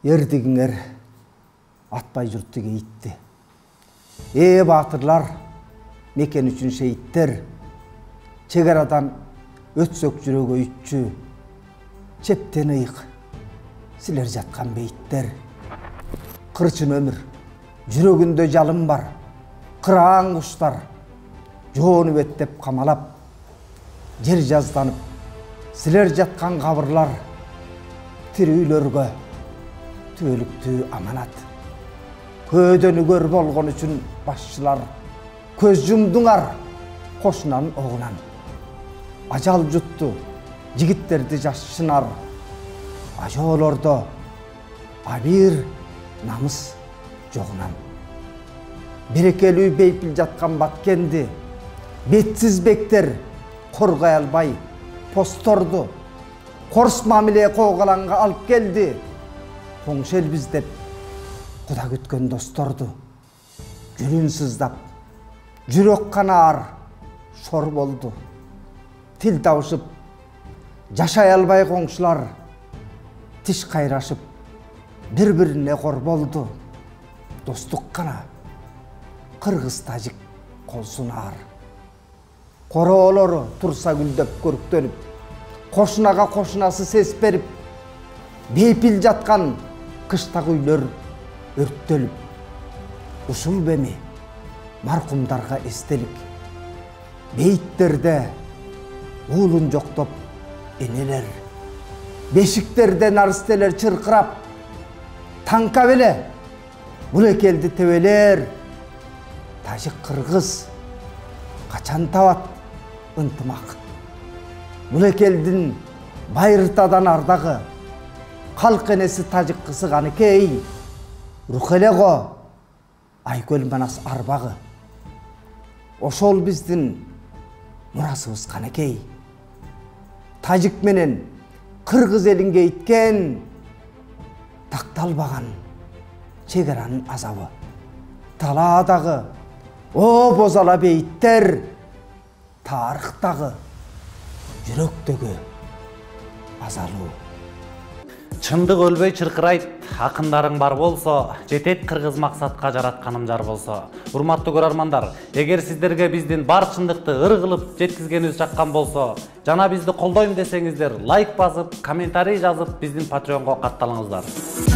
Ердигиңер атпай жүрт деге итти. Батырлар, мекен үчүн шейиттер, чегарадан өтсөк жүрөгө үтчү, чептен ыйык, силер жаткан бейиттер. Кырчын өмүр, жүрөгүндө жалым бар, кыраан куштар, жоону беттеп камалап, жер жазданып, силер жаткан кабырлар, тирүүлөргө түбөлүктүү аманат. Көдөнүгөр болгон үчүн башчылар, көз жумдуңар кошунан огунан. Ажал жутту, жигиттерди жашшынар, ажоолордо абир намыс жогунан. Берекелүү бейпил жаткан баткенди, бетсиз бектер коргой албай, посторду, корс мамиле коогаланга алып келди. Коңшу элбиз деп Куда күткөн досторду, жүрүн сыздап, жүрөк канаар шор болду. Тил табышып, жашай албай коңшулар, тиш кайрашып, бири-бирине кор болду. Достук кана, кыргыз-тажик кол сунаар. Короолору турса гүлдөп көрктөнүп, кошунага кошунасы сес берип, бейпил жаткан кыштак үйлөр өрттөлүп. Ушул беми маркумдарга эстелик. Бейиттерде уулун жоктоп энелер, бешиктерде наристелер чыркырап, танка беле булекелди тебелер. Тажик кыргыз качан табат ынтымак? Булекелдин байыртадан ардагы, калк энеси тажик кызы каныкей. Рухелего айкөл манас арбагы. Ошол биздин мурасыбыз каныкей. Тажик менен кыргыз элинге иткен такталбаган чегаранын азабы. Талаадагы о бозала бейиттер, тарыхтагы жүрөктөгү азалуу. Чындык өлбөй чыркырайт, акындарың бар болсо, жетет кыргыз максатка жаратканым жар болсо. Урматтуу көрөрмандар, эгер сиздерге биздин бар чындыкты ыр кылып жеткизгенибиз жаккан болсо, жана бизди колдойм десеңиздер, лайк басып, комментарий жазып, биздин Patreonго катталыңыздар.